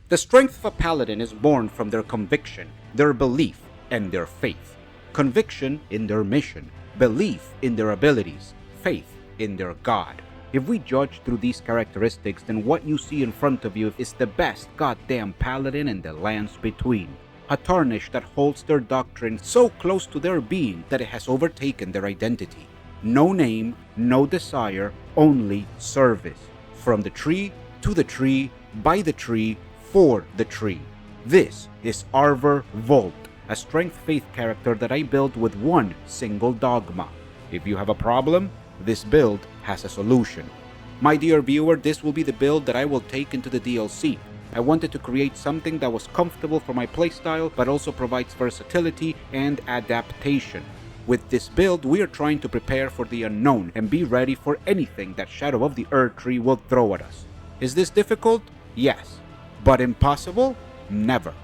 The strength of a paladin is born from their conviction, their belief, and their faith. Conviction in their mission, belief in their abilities, faith in their god. If we judge through these characteristics, then what you see in front of you is the best goddamn paladin in the lands between. A tarnish that holds their doctrine so close to their being that it has overtaken their identity. No name, no desire, only service. From the tree, to the tree, by the tree, for the tree. This is Arbor Vult, a strength faith character that I built with one single dogma. If you have a problem, this build has a solution. My dear viewer, this will be the build that I will take into the DLC. I wanted to create something that was comfortable for my playstyle, but also provides versatility and adaptation. With this build, we are trying to prepare for the unknown and be ready for anything that Shadow of the Erdtree will throw at us. Is this difficult? Yes. But impossible? Never.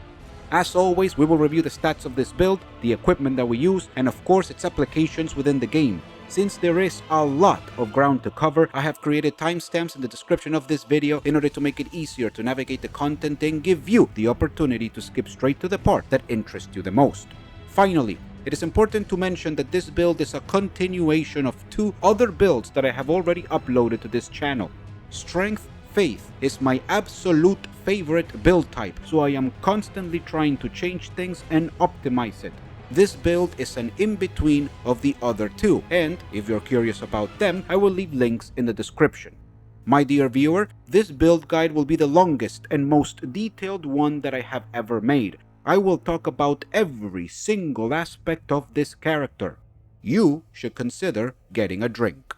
As always, we will review the stats of this build, the equipment that we use, and of course its applications within the game. Since there is a lot of ground to cover, I have created timestamps in the description of this video in order to make it easier to navigate the content and give you the opportunity to skip straight to the part that interests you the most. Finally, it is important to mention that this build is a continuation of two other builds that I have already uploaded to this channel. Strength Faith is my absolute favorite build type, so I am constantly trying to change things and optimize it. This build is an in-between of the other two, and if you're curious about them, I will leave links in the description. My dear viewer, this build guide will be the longest and most detailed one that I have ever made. I will talk about every single aspect of this character. You should consider getting a drink.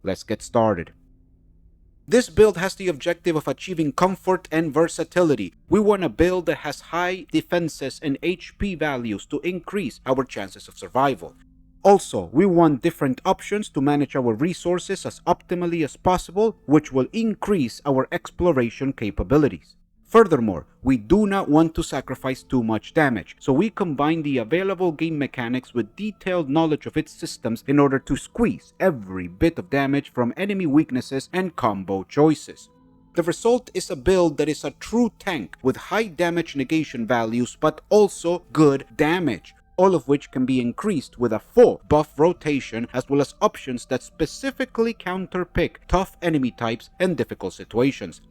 Let's get started. This build has the objective of achieving comfort and versatility. We want a build that has high defenses and HP values to increase our chances of survival. Also, we want different options to manage our resources as optimally as possible, which will increase our exploration capabilities. Furthermore, we do not want to sacrifice too much damage, so we combine the available game mechanics with detailed knowledge of its systems in order to squeeze every bit of damage from enemy weaknesses and combo choices. The result is a build that is a true tank with high damage negation values but also good damage, all of which can be increased with a full buff rotation as well as options that specifically counterpick tough enemy types and difficult situations.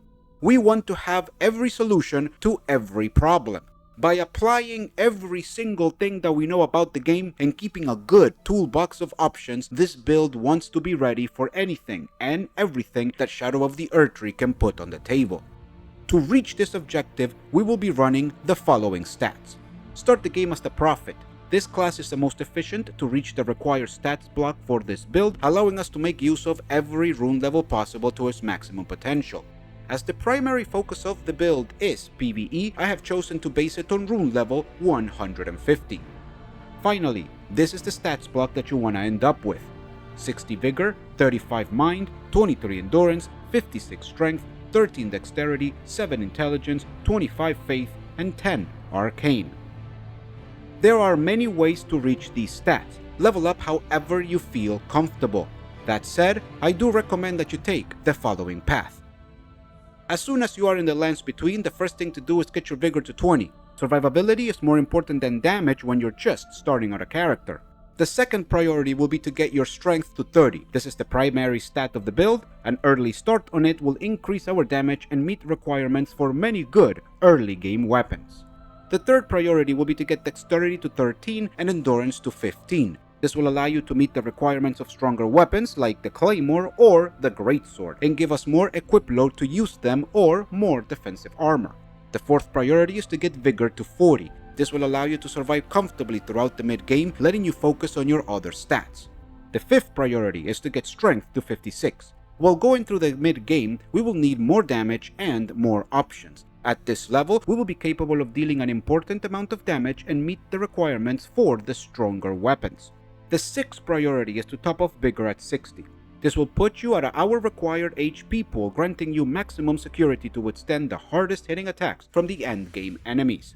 We want to have every solution to every problem. By applying every single thing that we know about the game and keeping a good toolbox of options, this build wants to be ready for anything and everything that Shadow of the Erdtree can put on the table. To reach this objective, we will be running the following stats. Start the game as the Prophet. This class is the most efficient to reach the required stats block for this build, allowing us to make use of every rune level possible to its maximum potential. As the primary focus of the build is PvE, I have chosen to base it on rune level 150. Finally, this is the stats block that you want to end up with. 60 Vigor, 35 Mind, 23 Endurance, 56 Strength, 13 Dexterity, 7 Intelligence, 25 Faith, and 10 Arcane. There are many ways to reach these stats. Level up however you feel comfortable. That said, I do recommend that you take the following path. As soon as you are in the lands between, the first thing to do is get your Vigor to 20. Survivability is more important than damage when you're just starting out a character. The second priority will be to get your Strength to 30. This is the primary stat of the build. An early start on it will increase our damage and meet requirements for many good early game weapons. The third priority will be to get Dexterity to 13 and Endurance to 15. This will allow you to meet the requirements of stronger weapons like the Claymore or the Greatsword and give us more equip load to use them or more defensive armor. The fourth priority is to get Vigor to 40. This will allow you to survive comfortably throughout the mid-game, letting you focus on your other stats. The fifth priority is to get Strength to 56. While going through the mid-game, we will need more damage and more options. At this level, we will be capable of dealing an important amount of damage and meet the requirements for the stronger weapons. The sixth priority is to top off Vigor at 60. This will put you at our required HP pool, granting you maximum security to withstand the hardest hitting attacks from the endgame enemies.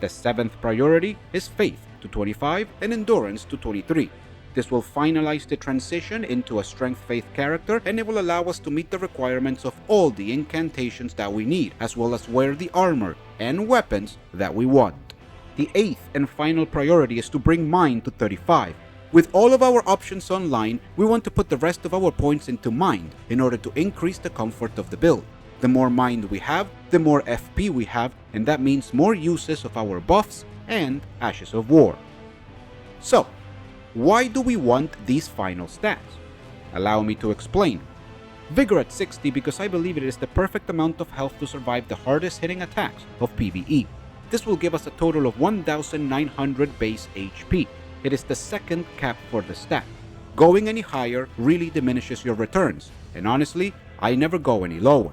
The seventh priority is Faith to 25 and Endurance to 23. This will finalize the transition into a Strength Faith character, and it will allow us to meet the requirements of all the incantations that we need, as well as wear the armor and weapons that we want. The 8th and final priority is to bring Mind to 35. With all of our options online, we want to put the rest of our points into Mind in order to increase the comfort of the build. The more Mind we have, the more FP we have, and that means more uses of our buffs and Ashes of War. So, why do we want these final stats? Allow me to explain. Vigor at 60 because I believe it is the perfect amount of health to survive the hardest hitting attacks of PvE. This will give us a total of 1900 base HP. It is the second cap for the stat. Going any higher really diminishes your returns, and honestly, I never go any lower.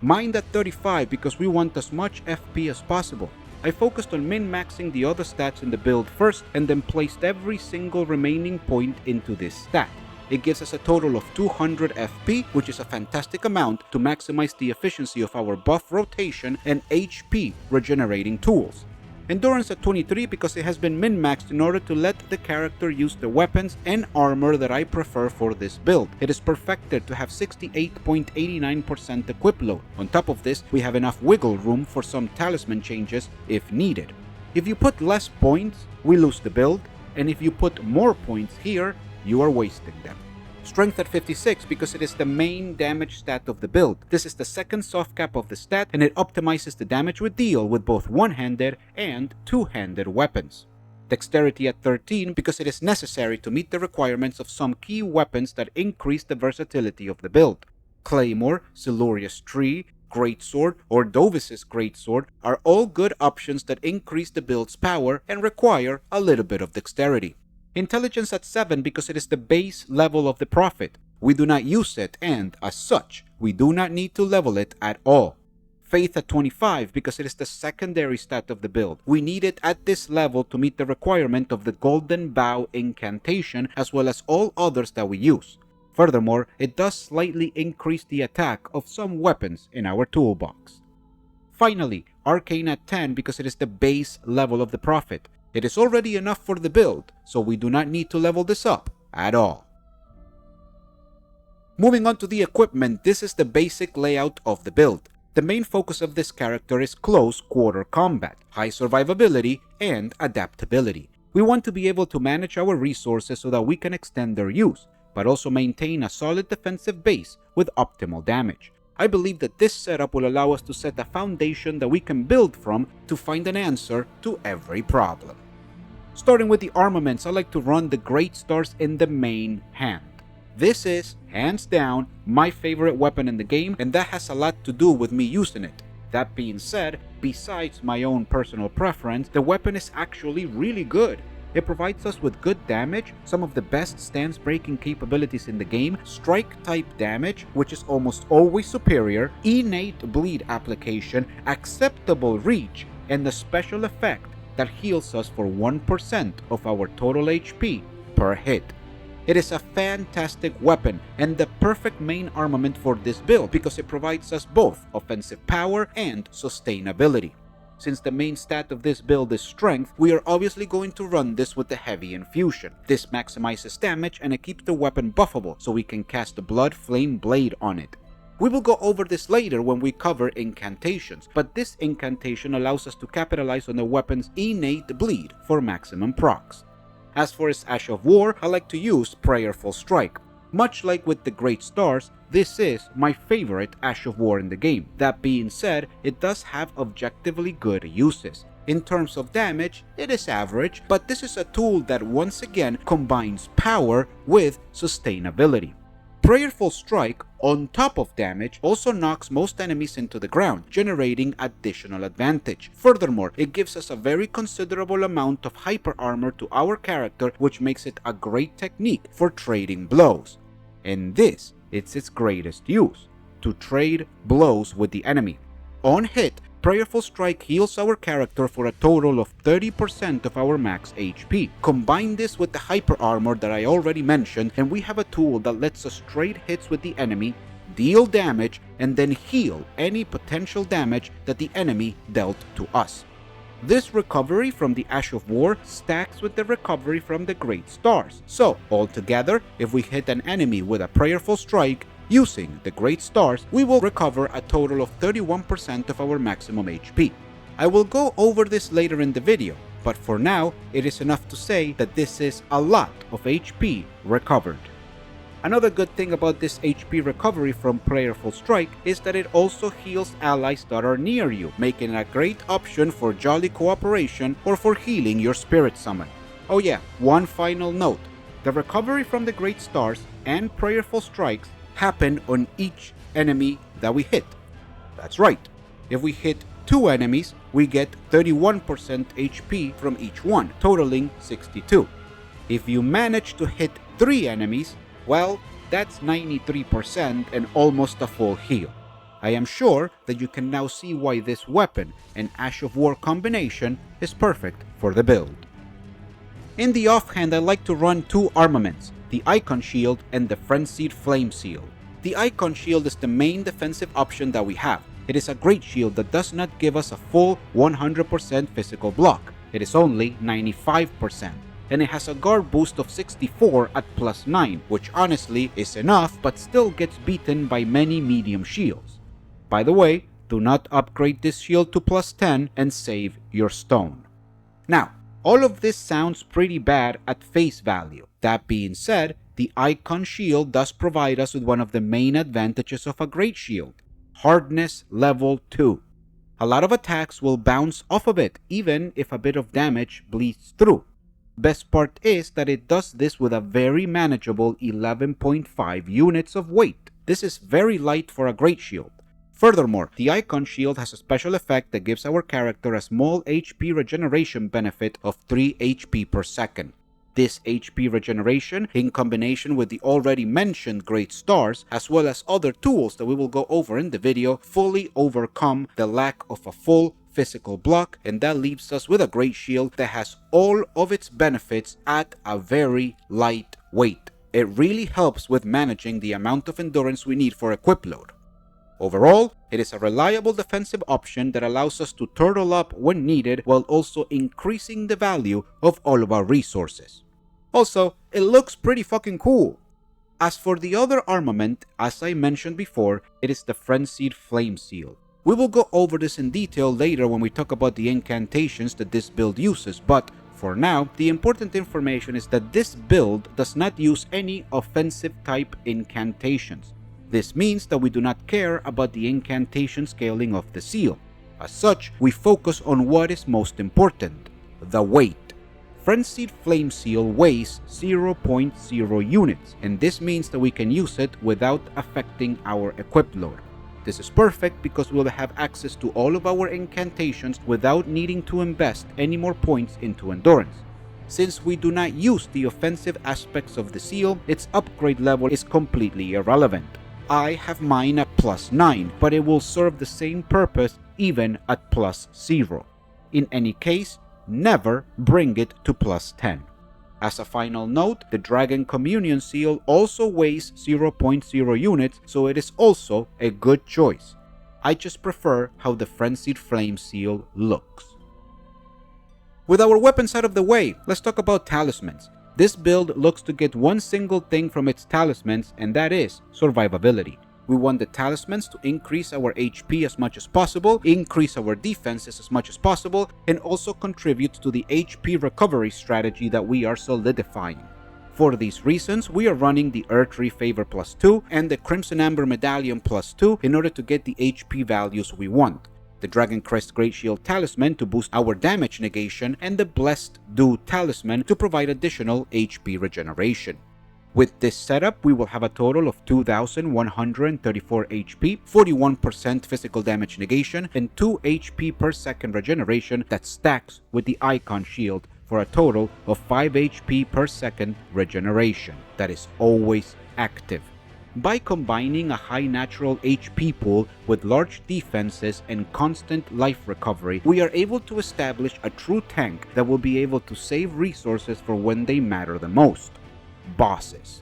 Mind at 35 because we want as much FP as possible. I focused on min-maxing the other stats in the build first and then placed every single remaining point into this stat. It gives us a total of 200 FP, which is a fantastic amount to maximize the efficiency of our buff rotation and HP regenerating tools. Endurance at 23 because it has been min-maxed in order to let the character use the weapons and armor that I prefer for this build. It is perfected to have 68.89% equip load. On top of this, we have enough wiggle room for some talisman changes if needed. If you put less points, we lose the build, and if you put more points here, you are wasting them. Strength at 56 because it is the main damage stat of the build. This is the second soft cap of the stat, and it optimizes the damage we deal with both one-handed and two-handed weapons. Dexterity at 13 because it is necessary to meet the requirements of some key weapons that increase the versatility of the build. Claymore, Siluria's Tree, Greatsword, or Dovis's Greatsword are all good options that increase the build's power and require a little bit of dexterity. Intelligence at 7 because it is the base level of the Prophet. We do not use it, and as such, we do not need to level it at all. Faith at 25 because it is the secondary stat of the build. We need it at this level to meet the requirement of the Golden Bow incantation as well as all others that we use. Furthermore, it does slightly increase the attack of some weapons in our toolbox. Finally, Arcane at 10 because it is the base level of the Prophet. It is already enough for the build, so we do not need to level this up at all. Moving on to the equipment, this is the basic layout of the build. The main focus of this character is close quarter combat, high survivability, and adaptability. We want to be able to manage our resources so that we can extend their use, but also maintain a solid defensive base with optimal damage. I believe that this setup will allow us to set a foundation that we can build from to find an answer to every problem. Starting with the armaments, I like to run the Great Stars in the main hand. This is, hands down, my favorite weapon in the game, and that has a lot to do with me using it. That being said, besides my own personal preference, the weapon is actually really good. It provides us with good damage, some of the best stance breaking capabilities in the game, strike type damage, which is almost always superior, innate bleed application, acceptable reach, and the special effect that heals us for 1% of our total HP per hit. It is a fantastic weapon and the perfect main armament for this build because it provides us both offensive power and sustainability. Since the main stat of this build is strength, we are obviously going to run this with the heavy infusion. This maximizes damage and it keeps the weapon buffable so we can cast the Blood Flame Blade on it. We will go over this later when we cover incantations, but this incantation allows us to capitalize on the weapon's innate bleed for maximum procs. As for its Ash of War, I like to use Prayerful Strike. Much like with the Great Stars, this is my favorite Ash of War in the game. That being said, it does have objectively good uses. In terms of damage, it is average, but this is a tool that once again combines power with sustainability. Prayerful Strike, on top of damage, also knocks most enemies into the ground, generating additional advantage. Furthermore, it gives us a very considerable amount of hyper armor to our character, which makes it a great technique for trading blows. And this is its greatest use, to trade blows with the enemy. On hit, Prayerful Strike heals our character for a total of 30% of our max HP. Combine this with the hyper armor that I already mentioned, and we have a tool that lets us trade hits with the enemy, deal damage, and then heal any potential damage that the enemy dealt to us. This recovery from the Ash of War stacks with the recovery from the Great Stars. So, altogether, if we hit an enemy with a Prayerful Strike using the Great Stars, we will recover a total of 31% of our maximum HP. I will go over this later in the video, but for now, it is enough to say that this is a lot of HP recovered. Another good thing about this HP recovery from Prayerful Strike is that it also heals allies that are near you, making it a great option for jolly cooperation or for healing your spirit summon. Oh yeah, one final note. The recovery from the Great Stars and Prayerful Strikes happen on each enemy that we hit. That's right. If we hit 2 enemies, we get 31% HP from each one, totaling 62. If you manage to hit 3 enemies, well, that's 93% and almost a full heal. I am sure that you can now see why this weapon and Ash of War combination is perfect for the build. In the offhand, I like to run 2 armaments, the Icon Shield and the Frenzied Flame Seal. The Icon Shield is the main defensive option that we have. It is a great shield that does not give us a full 100% physical block. It is only 95%. And it has a guard boost of 64 at +9, which honestly is enough but still gets beaten by many medium shields. By the way, do not upgrade this shield to +10 and save your stone. Now, all of this sounds pretty bad at face value. That being said, the Icon Shield does provide us with one of the main advantages of a great shield: hardness level 2. A lot of attacks will bounce off of it, even if a bit of damage bleeds through. Best part is that it does this with a very manageable 11.5 units of weight. This is very light for a great shield. Furthermore, the Icon Shield has a special effect that gives our character a small HP regeneration benefit of 3 HP per second. This HP regeneration, in combination with the already mentioned Great Stars, as well as other tools that we will go over in the video, fully overcome the lack of a full physical block, and that leaves us with a great shield that has all of its benefits at a very light weight. It really helps with managing the amount of endurance we need for equip load. Overall, it is a reliable defensive option that allows us to turtle up when needed while also increasing the value of all of our resources. Also, it looks pretty fucking cool. As for the other armament, as I mentioned before, it is the Frenzied Flame Seal. We will go over this in detail later when we talk about the incantations that this build uses, but for now, the important information is that this build does not use any offensive type incantations. This means that we do not care about the incantation scaling of the seal. As such, we focus on what is most important: the weight. Frenzied Flame Seal weighs 0.0 units, and this means that we can use it without affecting our equip load. This is perfect because we'll have access to all of our incantations without needing to invest any more points into endurance. Since we do not use the offensive aspects of the seal, its upgrade level is completely irrelevant. I have mine at +9, but it will serve the same purpose even at +0. In any case, never bring it to +10. As a final note, the Dragon Communion Seal also weighs 0.0 units, so it is also a good choice. I just prefer how the Frenzied Flame Seal looks. With our weapons out of the way, let's talk about Talismans. This build looks to get one single thing from its Talismans, and that is survivability. We want the Talismans to increase our HP as much as possible, increase our defenses as much as possible, and also contribute to the HP recovery strategy that we are solidifying. For these reasons, we are running the Erdtree Favor +2 and the Crimson Amber Medallion +2 in order to get the HP values we want. The Dragon Crest Great Shield Talisman to boost our damage negation, and the Blessed Dew Talisman to provide additional HP regeneration. With this setup, we will have a total of 2,134 HP, 41% physical damage negation, and 2 HP per second regeneration that stacks with the Icon Shield for a total of 5 HP per second regeneration that is always active. By combining a high natural HP pool with large defenses and constant life recovery, we are able to establish a true tank that will be able to save resources for when they matter the most: bosses.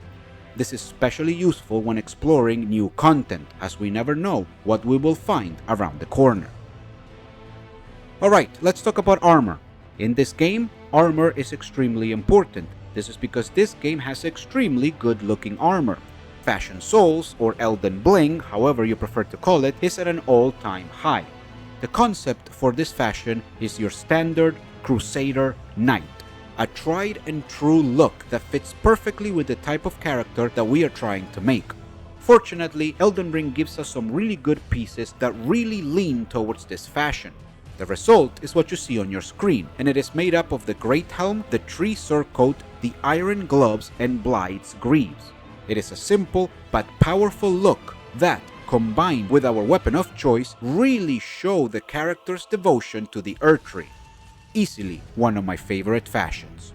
This is especially useful when exploring new content, as we never know what we will find around the corner. Alright, let's talk about armor. In this game, armor is extremely important. This is because this game has extremely good looking armor. Fashion Souls, or Elden Bling, however you prefer to call it, is at an all-time high. The concept for this fashion is your standard Crusader Knight, a tried and true look that fits perfectly with the type of character that we are trying to make. Fortunately, Elden Ring gives us some really good pieces that really lean towards this fashion. The result is what you see on your screen, and it is made up of the Great Helm, the Tree Surcoat, the Iron Gloves, and Bligh's Greaves. It is a simple but powerful look that, combined with our weapon of choice, really show the character's devotion to the Erdtree. Easily one of my favorite fashions.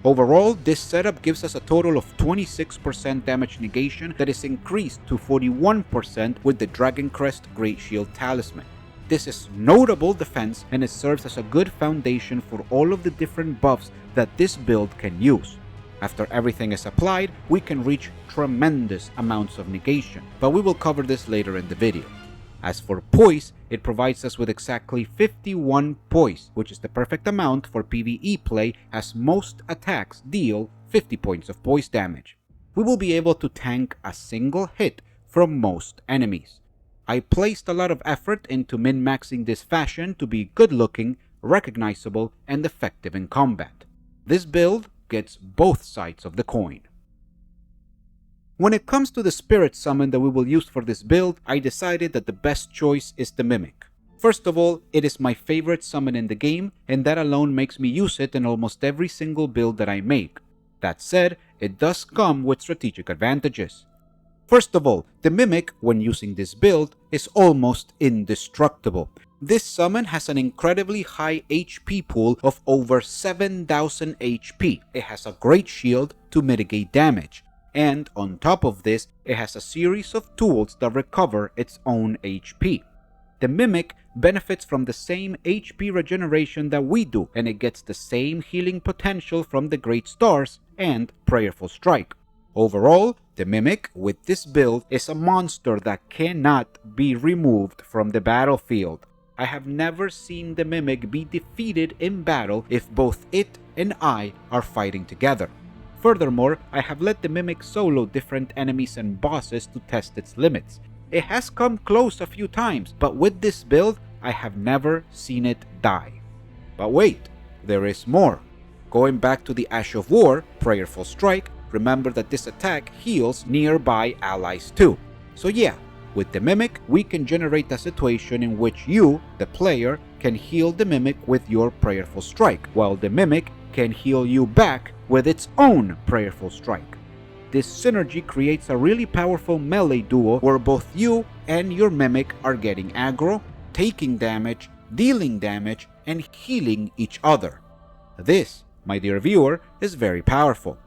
Overall, this setup gives us a total of 26% damage negation that is increased to 41% with the Dragon Crest Great Shield Talisman. This is notable defense, and it serves as a good foundation for all of the different buffs that this build can use. After everything is applied, we can reach tremendous amounts of negation, but we will cover this later in the video. As for poise, it provides us with exactly 51 poise, which is the perfect amount for PvE play, as most attacks deal 50 points of poise damage. We will be able to tank a single hit from most enemies. I placed a lot of effort into min-maxing this fashion to be good looking, recognizable, and effective in combat. This build gets both sides of the coin. When it comes to the spirit summon that we will use for this build, I decided that the best choice is the Mimic. First of all, it is my favorite summon in the game, and that alone makes me use it in almost every single build that I make. That said, it does come with strategic advantages. First of all, the Mimic, when using this build, is almost indestructible. This summon has an incredibly high HP pool of over 7000 HP. It has a great shield to mitigate damage. And on top of this, it has a series of tools that recover its own HP. The Mimic benefits from the same HP regeneration that we do, and it gets the same healing potential from the Great Stars and Prayerful Strike. Overall, the Mimic with this build is a monster that cannot be removed from the battlefield. I have never seen the Mimic be defeated in battle if both it and I are fighting together. Furthermore, I have let the Mimic solo different enemies and bosses to test its limits. It has come close a few times, but with this build, I have never seen it die. But wait, there is more. Going back to the Ash of War, Prayerful Strike, remember that this attack heals nearby allies too. So yeah, with the Mimic, we can generate a situation in which you, the player, can heal the Mimic with your Prayerful Strike, while the Mimic can heal you back with its own Prayerful Strike. This synergy creates a really powerful melee duo where both you and your Mimic are getting aggro, taking damage, dealing damage, and healing each other. This, my dear viewer, is very powerful.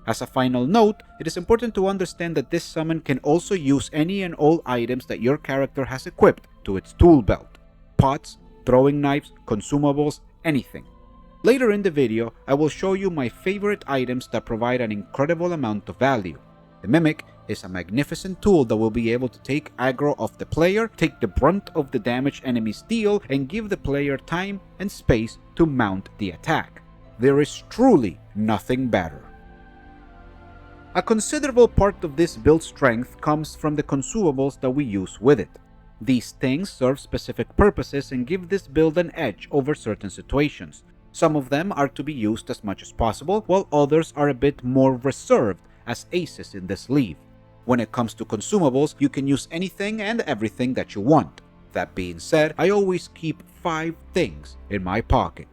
As a final note, it is important to understand that this summon can also use any and all items that your character has equipped to its tool belt. Pots, throwing knives, consumables, anything. Later in the video, I will show you my favorite items that provide an incredible amount of value. The Mimic is a magnificent tool that will be able to take aggro off the player, take the brunt of the damage enemies deal, and give the player time and space to mount the attack. There is truly nothing better. A considerable part of this build strength comes from the consumables that we use with it. These things serve specific purposes and give this build an edge over certain situations. Some of them are to be used as much as possible, while others are a bit more reserved as aces in the sleeve. When it comes to consumables, you can use anything and everything that you want. That being said, I always keep 5 things in my pocket.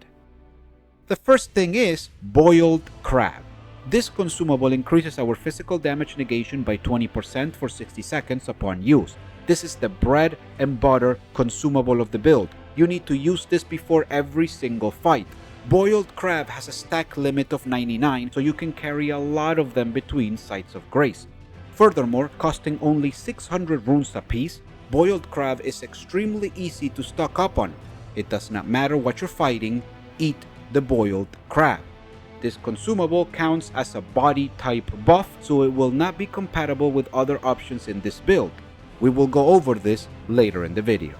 The first thing is Boiled Crab. This consumable increases our physical damage negation by 20% for 60 seconds upon use. This is the bread and butter consumable of the build. You need to use this before every single fight. Boiled Crab has a stack limit of 99, so you can carry a lot of them between Sites of Grace. Furthermore, costing only 600 runes apiece, Boiled Crab is extremely easy to stock up on. It does not matter what you're fighting, eat the Boiled Crab. This consumable counts as a body type buff, so it will not be compatible with other options in this build. We will go over this later in the video.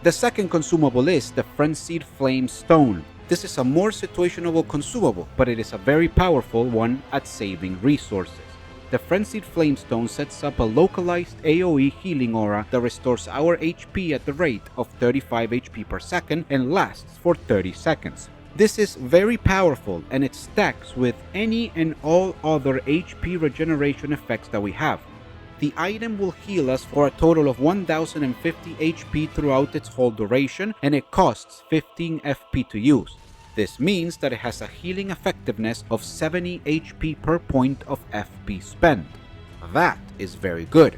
The second consumable is the Frenzied Flame Stone. This is a more situational consumable, but it is a very powerful one at saving resources. The Frenzied Flame Stone sets up a localized AoE healing aura that restores our HP at the rate of 35 HP per second and lasts for 30 seconds. This is very powerful and it stacks with any and all other HP regeneration effects that we have. The item will heal us for a total of 1050 HP throughout its whole duration, and it costs 15 FP to use. This means that it has a healing effectiveness of 70 HP per point of FP spent. That is very good.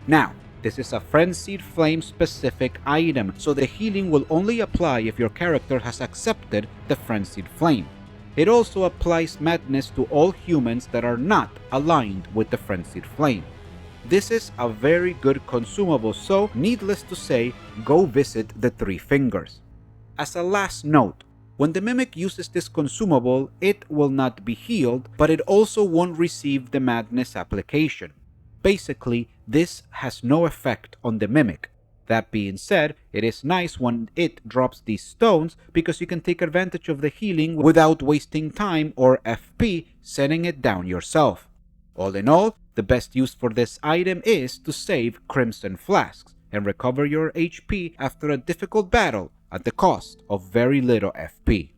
Now, this is a Frenzied Flame specific item, so the healing will only apply if your character has accepted the Frenzied Flame. It also applies madness to all humans that are not aligned with the Frenzied Flame. This is a very good consumable, so needless to say, go visit the Three Fingers. As a last note, when the Mimic uses this consumable, it will not be healed, but it also won't receive the madness application. Basically, this has no effect on the Mimic. That being said, it is nice when it drops these stones because you can take advantage of the healing without wasting time or FP setting it down yourself. All in all, the best use for this item is to save Crimson Flasks and recover your HP after a difficult battle at the cost of very little FP.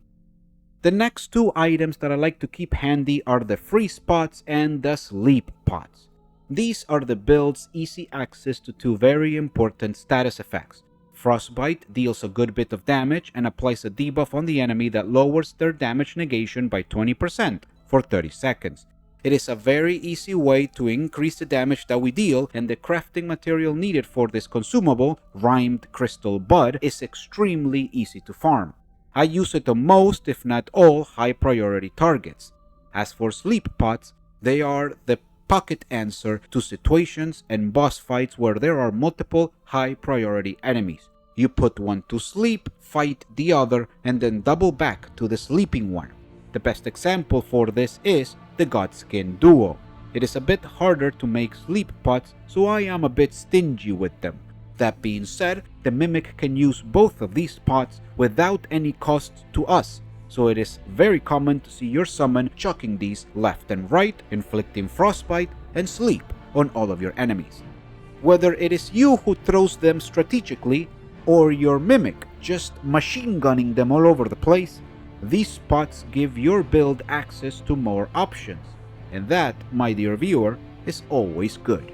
The next two items that I like to keep handy are the Freeze Pots and the Sleep Pots. These are the build's easy access to two very important status effects. Frostbite deals a good bit of damage and applies a debuff on the enemy that lowers their damage negation by 20% for 30 seconds. It is a very easy way to increase the damage that we deal, and the crafting material needed for this consumable, Rhymed Crystal Bud, is extremely easy to farm. I use it on most, if not all, high priority targets. As for Sleep Pots, they are the pocket answer to situations and boss fights where there are multiple high priority enemies. You put one to sleep, fight the other, and then double back to the sleeping one. The best example for this is the Godskin Duo. It is a bit harder to make sleep pots, so I am a bit stingy with them. That being said, the Mimic can use both of these pots without any cost to us, so it is very common to see your summon chucking these left and right, inflicting frostbite and sleep on all of your enemies. Whether it is you who throws them strategically, or your Mimic just machine gunning them all over the place, these spots give your build access to more options, and that, my dear viewer, is always good.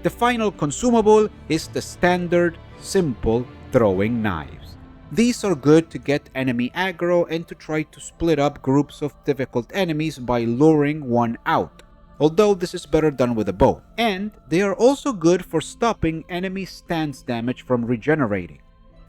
The final consumable is the standard, simple throwing knives. These are good to get enemy aggro and to try to split up groups of difficult enemies by luring one out, although this is better done with a bow. And they are also good for stopping enemy stance damage from regenerating.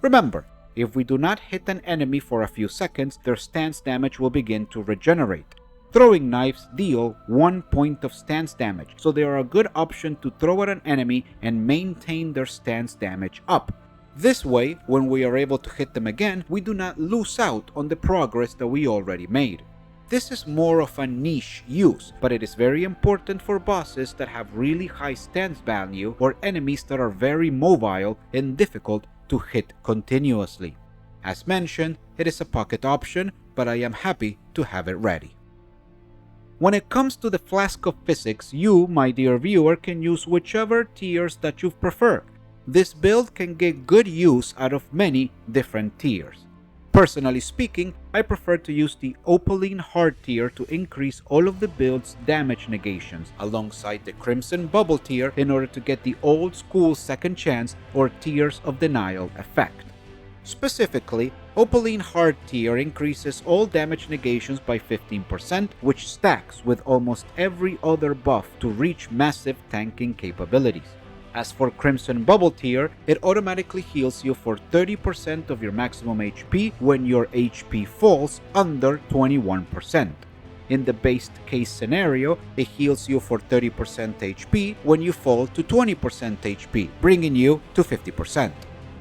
Remember, if we do not hit an enemy for a few seconds, their stance damage will begin to regenerate. Throwing knives deal 1 point of stance damage, so they are a good option to throw at an enemy and maintain their stance damage up. This way, when we are able to hit them again, we do not lose out on the progress that we already made. This is more of a niche use, but it is very important for bosses that have really high stance value or enemies that are very mobile and difficult to hit continuously. As mentioned, it is a pocket option, but I am happy to have it ready. When it comes to the Flask of Physicks, you, my dear viewer, can use whichever tiers that you prefer. This build can get good use out of many different tiers. Personally speaking, I prefer to use the Opaline Hard tier to increase all of the build's damage negations, alongside the Crimson Bubble tier in order to get the old school Second Chance or Tears of Denial effect. Specifically, Opaline Hard tier increases all damage negations by 15%, which stacks with almost every other buff to reach massive tanking capabilities. As for Crimson Bubble tier, it automatically heals you for 30% of your maximum HP when your HP falls under 21%. In the base case scenario, it heals you for 30% HP when you fall to 20% HP, bringing you to 50%.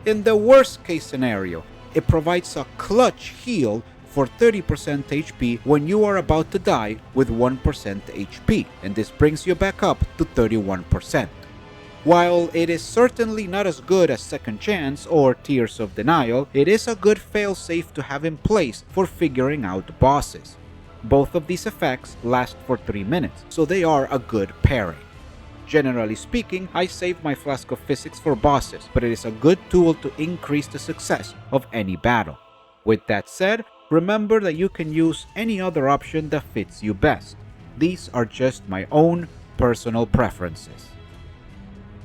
In the worst case scenario, it provides a clutch heal for 30% HP when you are about to die with 1% HP, and this brings you back up to 31%. While it is certainly not as good as Second Chance or Tears of Denial, it is a good failsafe to have in place for figuring out bosses. Both of these effects last for 3 minutes, so they are a good pairing. Generally speaking, I save my Flask of Physicks for bosses, but it is a good tool to increase the success of any battle. With that said, remember that you can use any other option that fits you best. These are just my own personal preferences.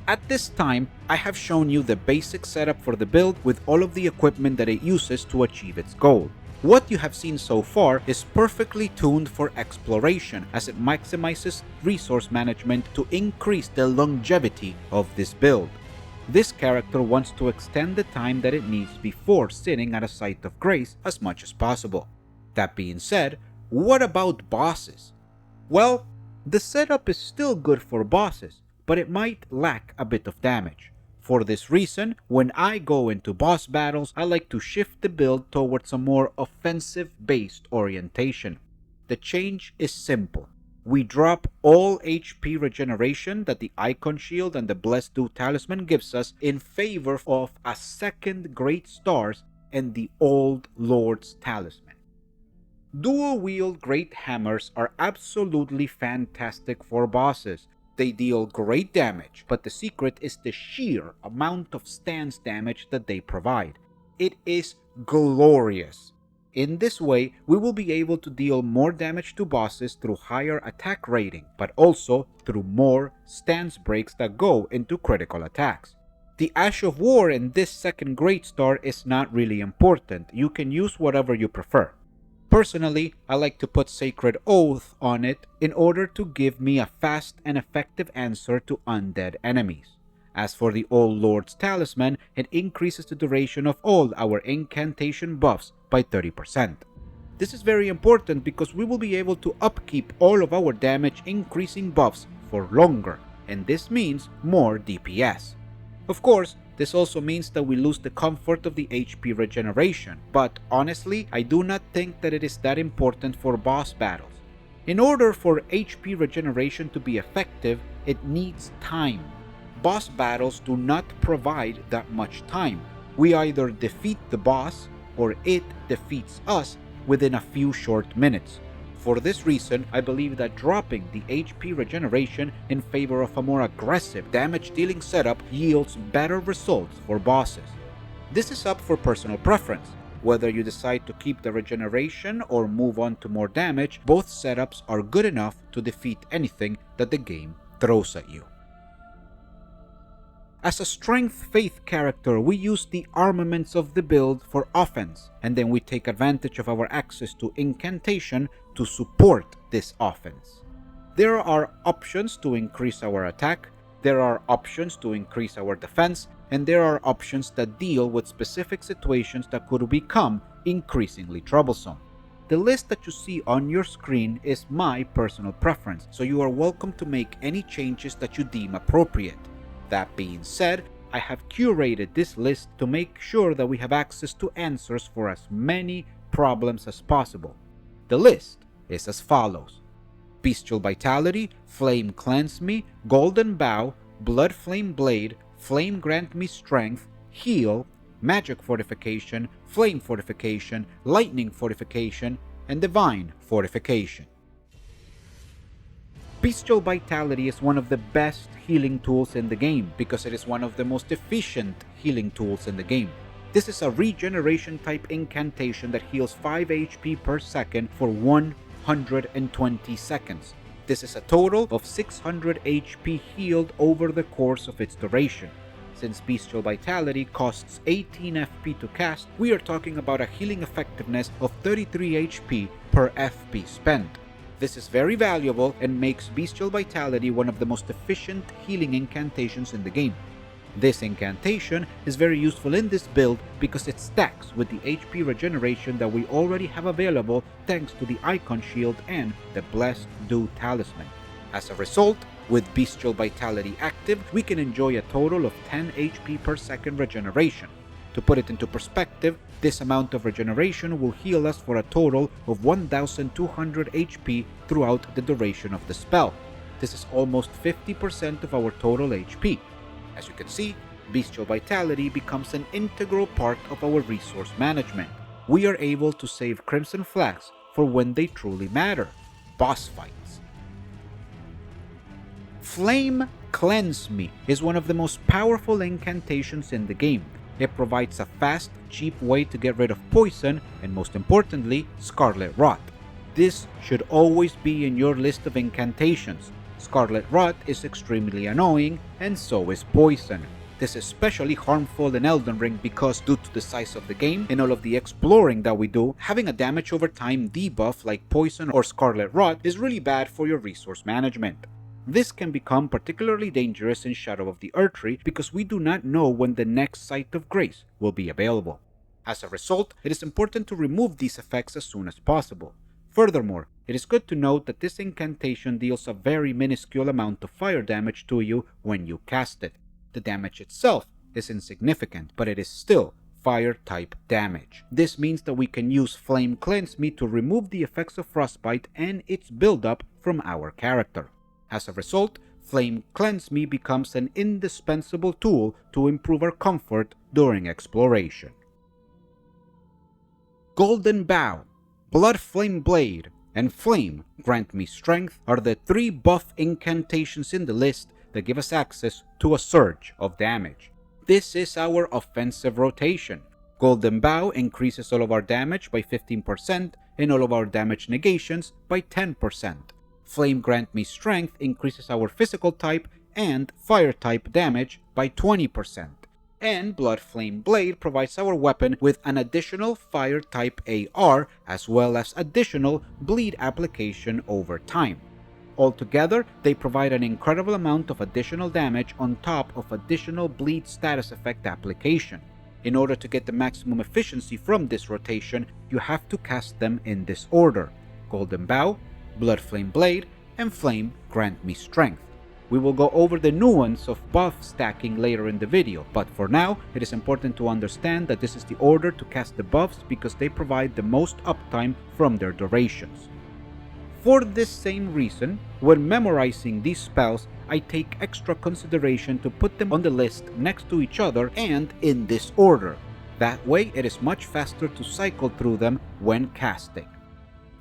At this time, I have shown you the basic setup for the build with all of the equipment that it uses to achieve its goal. What you have seen so far is perfectly tuned for exploration, as it maximizes resource management to increase the longevity of this build. This character wants to extend the time that it needs before sitting at a site of grace as much as possible. That being said, what about bosses? Well, the setup is still good for bosses, but it might lack a bit of damage. For this reason, when I go into boss battles, I like to shift the build towards a more offensive-based orientation. The change is simple. We drop all HP regeneration that the Icon Shield and the Blessed Do Talisman gives us in favor of a second Great Stars and the Old Lord's Talisman. Dual-wield Great Hammers are absolutely fantastic for bosses. They deal great damage, but the secret is the sheer amount of stance damage that they provide. It is glorious. In this way, we will be able to deal more damage to bosses through higher attack rating, but also through more stance breaks that go into critical attacks. The Ash of War in this second Great Star is not really important. You can use whatever you prefer. Personally, I like to put Sacred Oath on it in order to give me a fast and effective answer to undead enemies. As for the Old Lord's Talisman, it increases the duration of all our incantation buffs by 30%. This is very important because we will be able to upkeep all of our damage increasing buffs for longer, and this means more DPS. Of course, this also means that we lose the comfort of the HP regeneration, but honestly, I do not think that it is that important for boss battles. In order for HP regeneration to be effective, it needs time. Boss battles do not provide that much time. We either defeat the boss, or it defeats us within a few short minutes. For this reason, I believe that dropping the HP regeneration in favor of a more aggressive damage-dealing setup yields better results for bosses. This is up for personal preference. Whether you decide to keep the regeneration or move on to more damage, both setups are good enough to defeat anything that the game throws at you. As a strength faith character, we use the armaments of the build for offense, and then we take advantage of our access to incantation to support this offense. There are options to increase our attack, there are options to increase our defense, and there are options that deal with specific situations that could become increasingly troublesome. The list that you see on your screen is my personal preference, so you are welcome to make any changes that you deem appropriate. That being said, I have curated this list to make sure that we have access to answers for as many problems as possible. The list is as follows: Bestial Vitality, Flame Cleanse Me, Golden Bow, Blood Flame Blade, Flame Grant Me Strength, Heal, Magic Fortification, Flame Fortification, Lightning Fortification, and Divine Fortification. Bestial Vitality is one of the best healing tools in the game because it is one of the most efficient healing tools in the game. This is a regeneration type incantation that heals 5 HP per second for 120 seconds. This is a total of 600 HP healed over the course of its duration. Since Bestial Vitality costs 18 FP to cast, we are talking about a healing effectiveness of 33 HP per FP spent. This is very valuable and makes Bestial Vitality one of the most efficient healing incantations in the game. This incantation is very useful in this build because it stacks with the HP regeneration that we already have available thanks to the Icon Shield and the Blessed Do Talisman. As a result, with Bestial Vitality active, we can enjoy a total of 10 HP per second regeneration. To put it into perspective, this amount of regeneration will heal us for a total of 1200 HP throughout the duration of the spell. This is almost 50% of our total HP. As you can see, Bestial Vitality becomes an integral part of our resource management. We are able to save Crimson Flasks for when they truly matter, boss fights. Flame Cleanse Me is one of the most powerful incantations in the game. It provides a fast, cheap way to get rid of poison and, most importantly, Scarlet Rot. This should always be in your list of incantations. Scarlet Rot is extremely annoying, and so is poison. This is especially harmful in Elden Ring because due to the size of the game and all of the exploring that we do, having a damage over time debuff like poison or Scarlet Rot is really bad for your resource management. This can become particularly dangerous in Shadow of the Erdtree because we do not know when the next Site of Grace will be available. As a result, it is important to remove these effects as soon as possible. Furthermore, it is good to note that this incantation deals a very minuscule amount of fire damage to you when you cast it. The damage itself is insignificant, but it is still fire-type damage. This means that we can use Flame Cleanse Me to remove the effects of Frostbite and its buildup from our character. As a result, Flame Cleanse Me becomes an indispensable tool to improve our comfort during exploration. Golden Bow, Blood Flame Blade, and Flame Grant Me Strength are the 3 buff incantations in the list that give us access to a surge of damage. This is our offensive rotation. Golden Bow increases all of our damage by 15% and all of our damage negations by 10%. Flame Grant Me Strength increases our physical type and fire type damage by 20%. And Blood Flame Blade provides our weapon with an additional fire type AR as well as additional bleed application over time. Altogether, they provide an incredible amount of additional damage on top of additional bleed status effect application. In order to get the maximum efficiency from this rotation, you have to cast them in this order: Golden Bow, Blood Flame Blade, and Flame Grant Me Strength. We will go over the nuance of buff stacking later in the video, but for now, it is important to understand that this is the order to cast the buffs because they provide the most uptime from their durations. For this same reason, when memorizing these spells, I take extra consideration to put them on the list next to each other and in this order. That way, it is much faster to cycle through them when casting.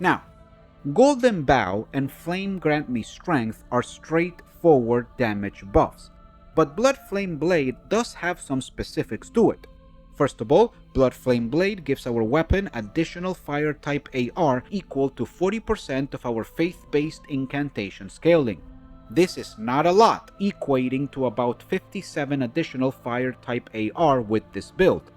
Now, Golden Bow and Flame Grant Me Strength are straightforward damage buffs, but Blood Flame Blade does have some specifics to it. First of all, Blood Flame Blade gives our weapon additional fire type AR equal to 40% of our faith-based incantation scaling. This is not a lot, equating to about 57 additional fire type AR with this build.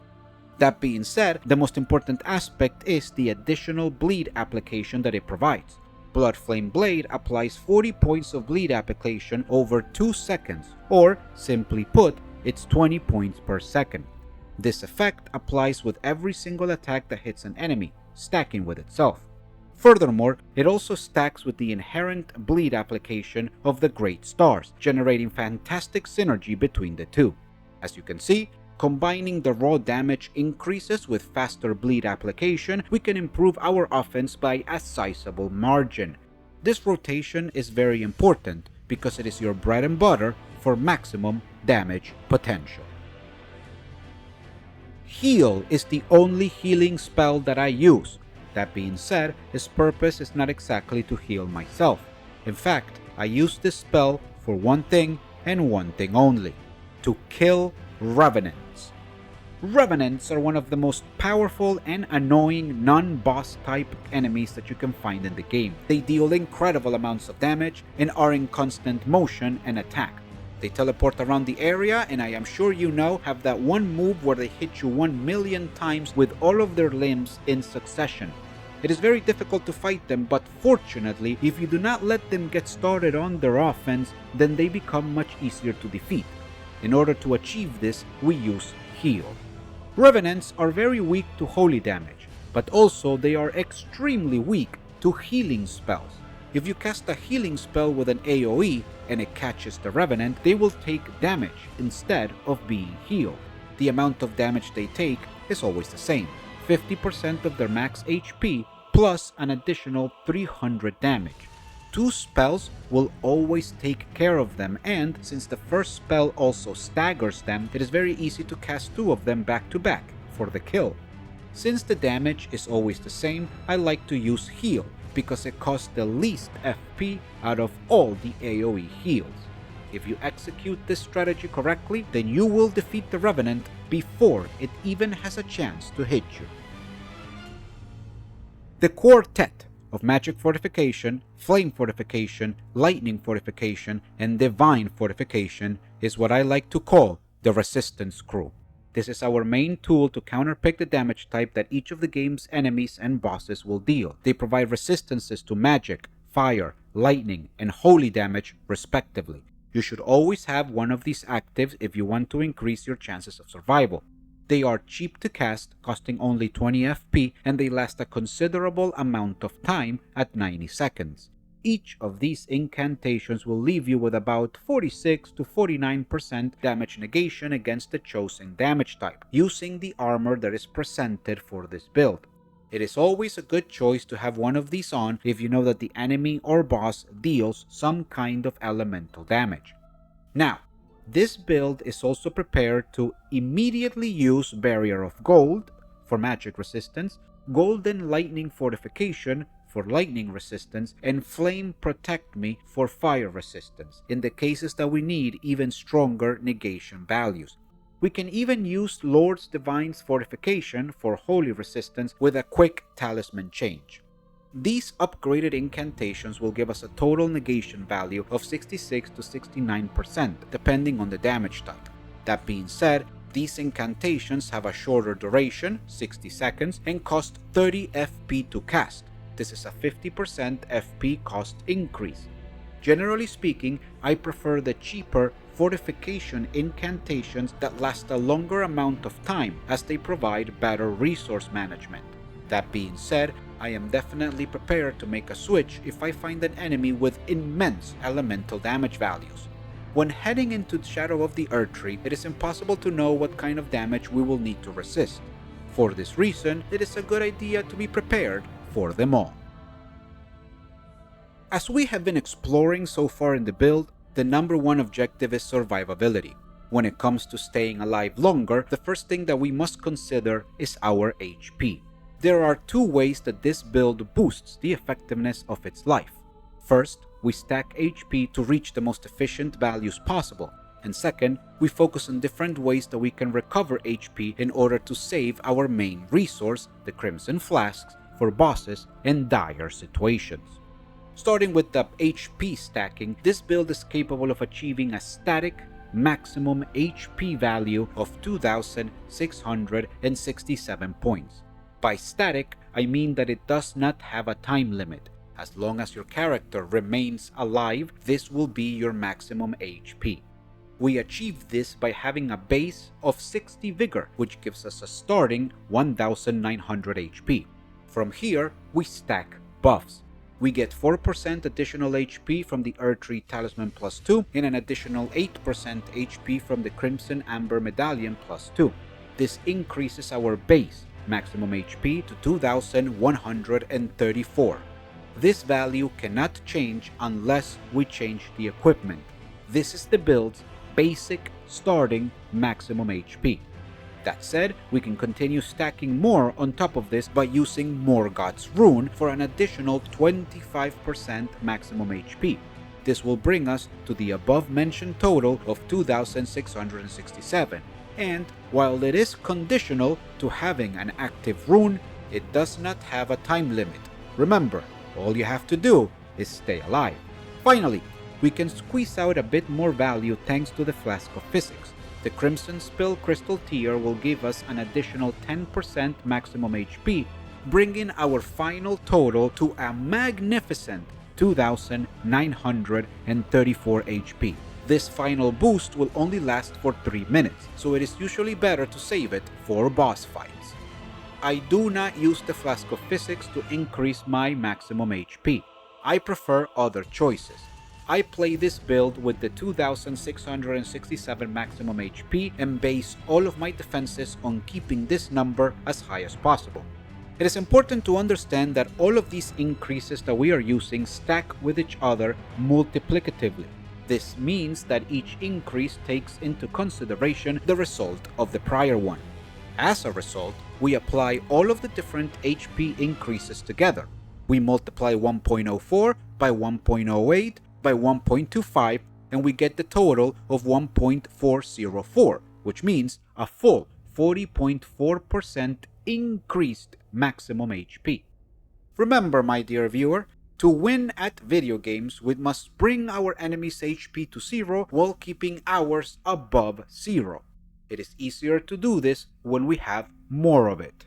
That being said, the most important aspect is the additional bleed application that it provides. Blood Flame Blade applies 40 points of bleed application over 2 seconds, or simply put, it's 20 points per second. This effect applies with every single attack that hits an enemy, stacking with itself. Furthermore, it also stacks with the inherent bleed application of the Great Stars, generating fantastic synergy between the two. As you can see, combining the raw damage increases with faster bleed application, we can improve our offense by a sizable margin. This rotation is very important because it is your bread and butter for maximum damage potential. Heal is the only healing spell that I use. That being said, its purpose is not exactly to heal myself. In fact, I use this spell for one thing and one thing only: to kill Revenants. Revenants are one of the most powerful and annoying non-boss type enemies that you can find in the game. They deal incredible amounts of damage and are in constant motion and attack. They teleport around the area and I am sure you know have that one move where they hit you 1 million times with all of their limbs in succession. It is very difficult to fight them, but fortunately, if you do not let them get started on their offense, then they become much easier to defeat. In order to achieve this, we use Heal. Revenants are very weak to holy damage, but also they are extremely weak to healing spells. If you cast a healing spell with an AoE and it catches the Revenant, they will take damage instead of being healed. The amount of damage they take is always the same, 50% of their max HP plus an additional 300 damage. 2 spells will always take care of them, and since the first spell also staggers them, it is very easy to cast 2 of them back to back for the kill. Since the damage is always the same, I like to use heal because it costs the least FP out of all the AoE heals. If you execute this strategy correctly, then you will defeat the Revenant before it even has a chance to hit you. The quartet of Magic Fortification, Flame Fortification, Lightning Fortification, and Divine Fortification is what I like to call the Resistance Crew. This is our main tool to counterpick the damage type that each of the game's enemies and bosses will deal. They provide resistances to magic, fire, lightning, and holy damage respectively. You should always have one of these active if you want to increase your chances of survival. They are cheap to cast, costing only 20 FP, and they last a considerable amount of time at 90 seconds. Each of these incantations will leave you with about 46 to 49% damage negation against the chosen damage type, using the armor that is presented for this build. It is always a good choice to have one of these on if you know that the enemy or boss deals some kind of elemental damage. Now, this build is also prepared to immediately use Barrier of Gold for magic resistance, Golden Lightning Fortification for lightning resistance, and Flame Protect Me for fire resistance, in the cases that we need even stronger negation values. We can even use Lord's Divine's Fortification for holy resistance with a quick talisman change. These upgraded incantations will give us a total negation value of 66 to 69% depending on the damage type. That being said, these incantations have a shorter duration, 60 seconds, and cost 30 FP to cast. This is a 50% FP cost increase. Generally speaking, I prefer the cheaper fortification incantations that last a longer amount of time as they provide better resource management. That being said, I am definitely prepared to make a switch if I find an enemy with immense elemental damage values. When heading into the Shadow of the Erdtree, it is impossible to know what kind of damage we will need to resist. For this reason, it is a good idea to be prepared for them all. As we have been exploring so far in the build, the number one objective is survivability. When it comes to staying alive longer, the first thing that we must consider is our HP. There are 2 ways that this build boosts the effectiveness of its life. First, we stack HP to reach the most efficient values possible, and second, we focus on different ways that we can recover HP in order to save our main resource, the Crimson Flasks, for bosses and dire situations. Starting with the HP stacking, this build is capable of achieving a static maximum HP value of 2,667 points. By static, I mean that it does not have a time limit. As long as your character remains alive, this will be your maximum HP. We achieve this by having a base of 60 Vigor, which gives us a starting 1,900 HP. From here, we stack buffs. We get 4% additional HP from the Erdtree Talisman +2 and an additional 8% HP from the Crimson Amber Medallion +2. This increases our base maximum HP to 2,134. This value cannot change unless we change the equipment. This is the build's basic starting maximum HP. That said, we can continue stacking more on top of this by using Morgoth's Rune for an additional 25% maximum HP. This will bring us to the above mentioned total of 2,667, and while it is conditional to having an active rune, it does not have a time limit. Remember, all you have to do is stay alive. Finally, we can squeeze out a bit more value thanks to the Flask of Physicks. The Crimson Spill Crystal tier will give us an additional 10% maximum HP, bringing our final total to a magnificent 2,934 HP. This final boost will only last for 3 minutes, so it is usually better to save it for boss fights. I do not use the Flask of Physicks to increase my maximum HP. I prefer other choices. I play this build with the 2,667 maximum HP and base all of my defenses on keeping this number as high as possible. It is important to understand that all of these increases that we are using stack with each other multiplicatively. This means that each increase takes into consideration the result of the prior one. As a result, we apply all of the different HP increases together. We multiply 1.04 by 1.08 by 1.25, and we get the total of 1.404, which means a full 40.4% increased maximum HP. Remember, my dear viewer, to win at video games, we must bring our enemy's HP to 0 while keeping ours above 0. It is easier to do this when we have more of it.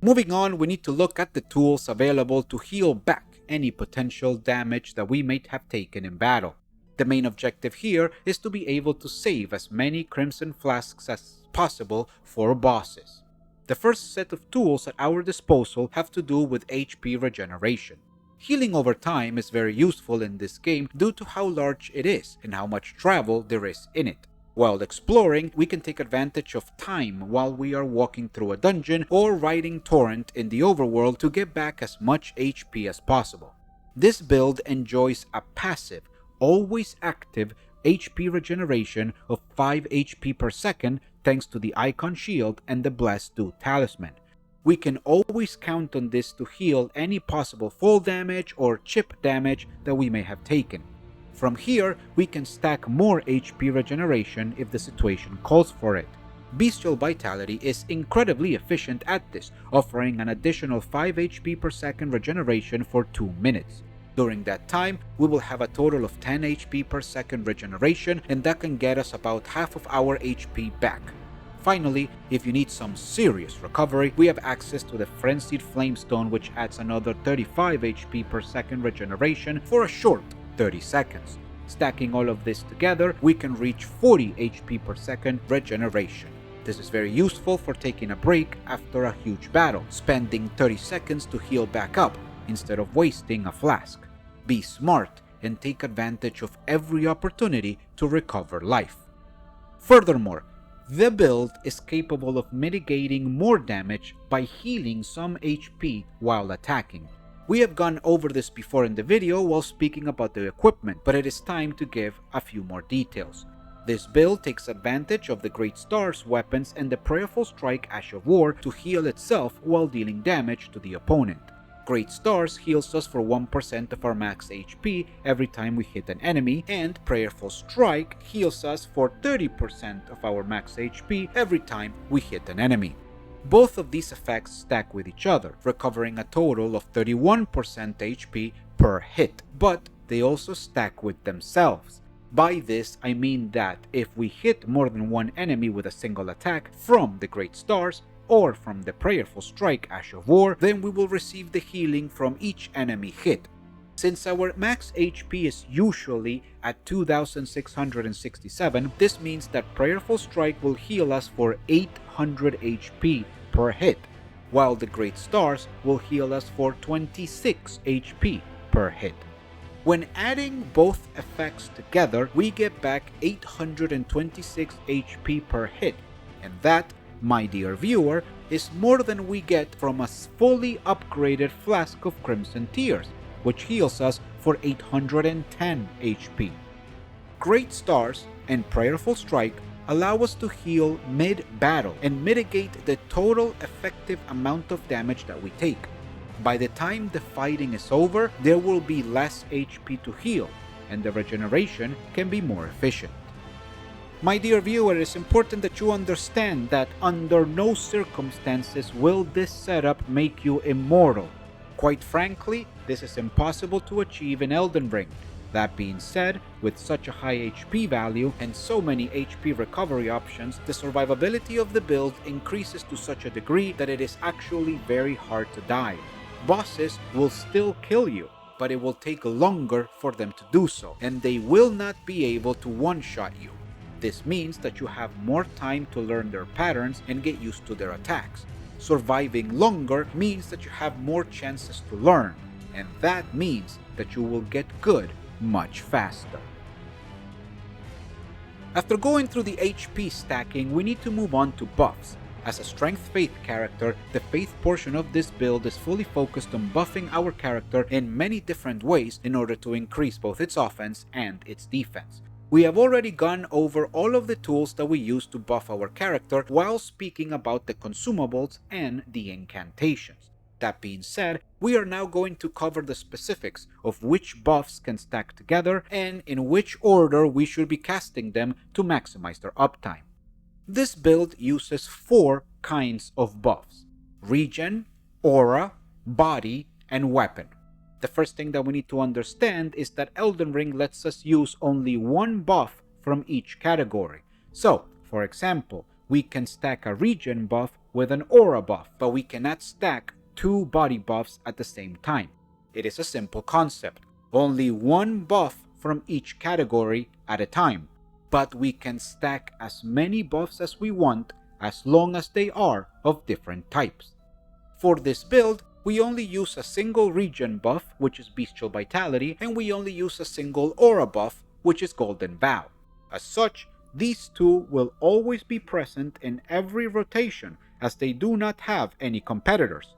Moving on, we need to look at the tools available to heal back any potential damage that we might have taken in battle. The main objective here is to be able to save as many Crimson Flasks as possible for bosses. The first set of tools at our disposal have to do with HP regeneration. Healing over time is very useful in this game due to how large it is and how much travel there is in it. While exploring, we can take advantage of time while we are walking through a dungeon or riding torrent in the overworld to get back as much HP as possible. This build enjoys a passive, always active HP regeneration of 5 HP per second thanks to the Icon Shield and the Blessed Do Talisman. We can always count on this to heal any possible fall damage or chip damage that we may have taken. From here, we can stack more HP regeneration if the situation calls for it. Bestial Vitality is incredibly efficient at this, offering an additional 5 HP per second regeneration for 2 minutes. During that time, we will have a total of 10 HP per second regeneration, and that can get us about half of our HP back. Finally, if you need some serious recovery, we have access to the Frenzied Flamestone, which adds another 35 HP per second regeneration for a short 30 seconds. Stacking all of this together, we can reach 40 HP per second regeneration. This is very useful for taking a break after a huge battle, spending 30 seconds to heal back up instead of wasting a flask. Be smart and take advantage of every opportunity to recover life. Furthermore, the build is capable of mitigating more damage by healing some HP while attacking. We have gone over this before in the video while speaking about the equipment, but it is time to give a few more details. This build takes advantage of the Great Star's weapons and the Prayerful Strike Ash of War to heal itself while dealing damage to the opponent. Great Stars heals us for 1% of our max HP every time we hit an enemy, and Prayerful Strike heals us for 30% of our max HP every time we hit an enemy. Both of these effects stack with each other, recovering a total of 31% HP per hit, but they also stack with themselves. By this, I mean that if we hit more than one enemy with a single attack from the Great Stars, or from the Prayerful Strike Ash of War, then we will receive the healing from each enemy hit. Since our max HP is usually at 2667, this means that Prayerful Strike will heal us for 800 HP per hit, while the Great Stars will heal us for 26 HP per hit. When adding both effects together, we get back 826 HP per hit, and that, my dear viewer, is more than we get from a fully upgraded Flask of Crimson Tears, which heals us for 810 HP. Great Stars and Prayerful Strike allow us to heal mid-battle and mitigate the total effective amount of damage that we take. By the time the fighting is over, there will be less HP to heal, and the regeneration can be more efficient. My dear viewer, it is important that you understand that under no circumstances will this setup make you immortal. Quite frankly, this is impossible to achieve in Elden Ring. That being said, with such a high HP value and so many HP recovery options, the survivability of the build increases to such a degree that it is actually very hard to die. Bosses will still kill you, but it will take longer for them to do so, and they will not be able to one-shot you. This means that you have more time to learn their patterns and get used to their attacks. Surviving longer means that you have more chances to learn, and that means that you will get good much faster. After going through the HP stacking, we need to move on to buffs. As a Strength Faith character, the Faith portion of this build is fully focused on buffing our character in many different ways in order to increase both its offense and its defense. We have already gone over all of the tools that we use to buff our character while speaking about the consumables and the incantations. That being said, we are now going to cover the specifics of which buffs can stack together and in which order we should be casting them to maximize their uptime. This build uses 4 kinds of buffs: Regen, Aura, Body, and Weapon. The first thing that we need to understand is that Elden Ring lets us use only one buff from each category. So, for example, we can stack a Regen buff with an Aura buff, but we cannot stack 2 body buffs at the same time. It is a simple concept. Only one buff from each category at a time. But we can stack as many buffs as we want as long as they are of different types. For this build, we only use a single Regen buff, which is Bestial Vitality, and we only use a single Aura buff, which is Golden Bough. As such, these two will always be present in every rotation, as they do not have any competitors.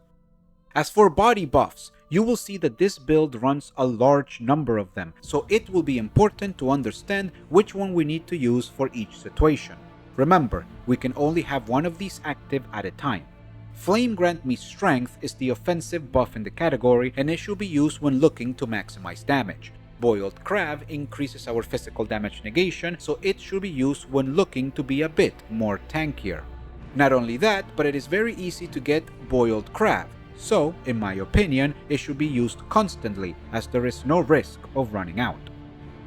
As for body buffs, you will see that this build runs a large number of them, so it will be important to understand which one we need to use for each situation. Remember, we can only have one of these active at a time. Flame Grant Me Strength is the offensive buff in the category, and it should be used when looking to maximize damage. Boiled Crab increases our physical damage negation, so it should be used when looking to be a bit more tankier. Not only that, but it is very easy to get Boiled Crab, so, in my opinion, it should be used constantly, as there is no risk of running out.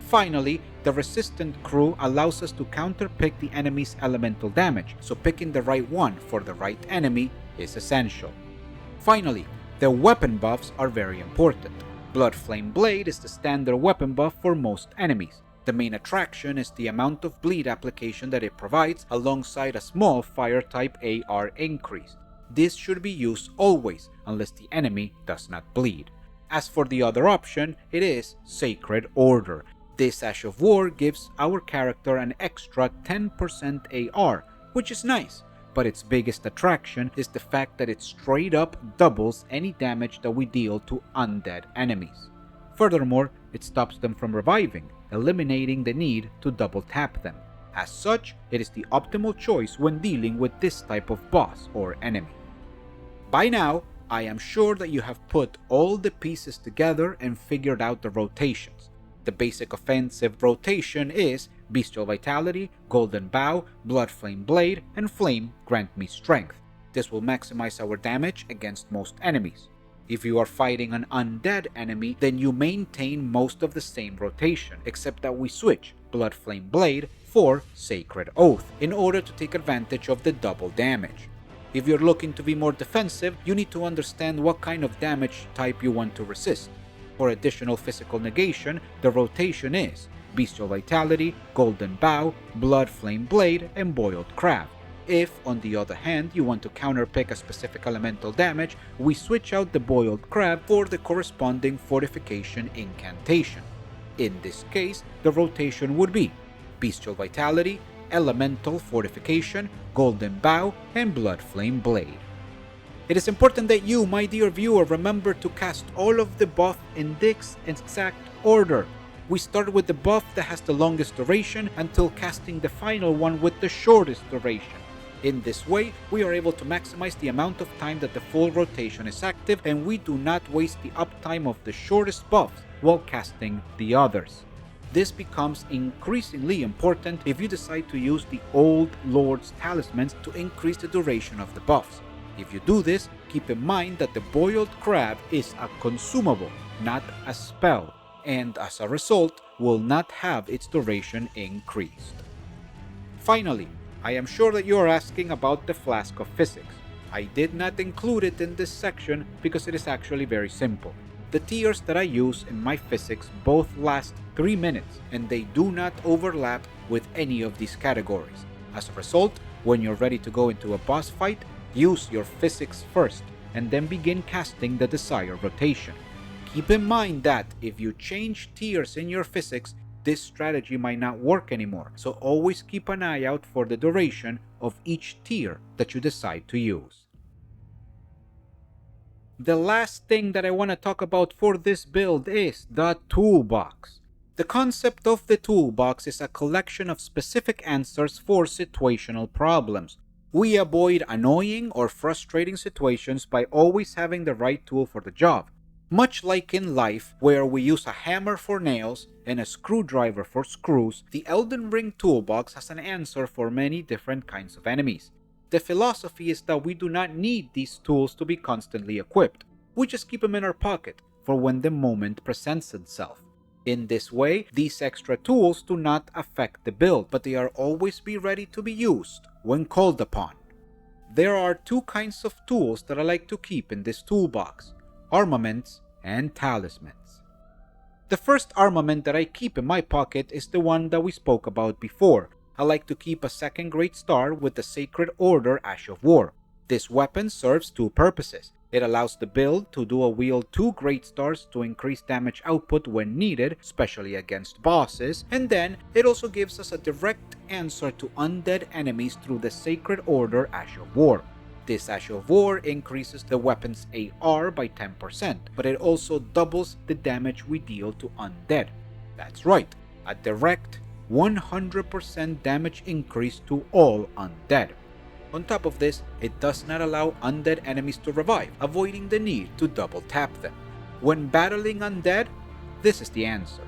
Finally, the Resistant Crew allows us to counterpick the enemy's elemental damage, so picking the right one for the right enemy is essential. Finally, the weapon buffs are very important. Blood Flame Blade is the standard weapon buff for most enemies. The main attraction is the amount of bleed application that it provides alongside a small fire type AR increase. This should be used always unless the enemy does not bleed. As for the other option, it is Sacred Order. This Ash of War gives our character an extra 10% AR, which is nice, but its biggest attraction is the fact that it straight up doubles any damage that we deal to undead enemies. Furthermore, it stops them from reviving, eliminating the need to double tap them. As such, it is the optimal choice when dealing with this type of boss or enemy. By now, I am sure that you have put all the pieces together and figured out the rotations. The basic offensive rotation is Bestial Vitality, Golden Bough, Blood Flame Blade, and Flame Grant Me Strength. This will maximize our damage against most enemies. If you are fighting an undead enemy, then you maintain most of the same rotation, except that we switch Blood Flame Blade for Sacred Oath in order to take advantage of the double damage. If you're looking to be more defensive, you need to understand what kind of damage type you want to resist. For additional physical negation, the rotation is Bestial Vitality, Golden Bough, Blood Flame Blade, and Boiled Crab. If, on the other hand, you want to counterpick a specific elemental damage, we switch out the Boiled Crab for the corresponding fortification incantation. In this case, the rotation would be Bestial Vitality, Elemental Fortification, Golden Bough, and Blood Flame Blade. It is important that you, my dear viewer, remember to cast all of the buff in this exact order. We start with the buff that has the longest duration until casting the final one with the shortest duration. In this way, we are able to maximize the amount of time that the full rotation is active, and we do not waste the uptime of the shortest buffs while casting the others. This becomes increasingly important if you decide to use the Old Lord's Talismans to increase the duration of the buffs. If you do this, keep in mind that the Boiled Crab is a consumable, not a spell, and as a result, will not have its duration increased. Finally, I am sure that you are asking about the Flask of Physicks. I did not include it in this section because it is actually very simple. The tiers that I use in my physics both last 3 minutes, and they do not overlap with any of these categories. As a result, when you're ready to go into a boss fight, use your physics first, and then begin casting the desired rotation. Keep in mind that if you change tiers in your physics, this strategy might not work anymore, so always keep an eye out for the duration of each tier that you decide to use. The last thing that I want to talk about for this build is the Toolbox. The concept of the Toolbox is a collection of specific answers for situational problems. We avoid annoying or frustrating situations by always having the right tool for the job. Much like in life, where we use a hammer for nails and a screwdriver for screws, the Elden Ring Toolbox has an answer for many different kinds of enemies. The philosophy is that we do not need these tools to be constantly equipped. We just keep them in our pocket for when the moment presents itself. In this way, these extra tools do not affect the build, but they are always be ready to be used when called upon. There are two kinds of tools that I like to keep in this toolbox: Armaments and Talismans. The first armament that I keep in my pocket is the one that we spoke about before. I like to keep a second great star with the Sacred Order Ash of War. This weapon serves two purposes. It allows the build to dual wield 2 great stars to increase damage output when needed, especially against bosses, and then it also gives us a direct answer to undead enemies through the Sacred Order Ash of War. This Ash of War increases the weapon's AR by 10%, but it also doubles the damage we deal to undead. That's right, a direct 100% damage increase to all undead. On top of this, it does not allow undead enemies to revive, avoiding the need to double tap them. When battling undead, this is the answer.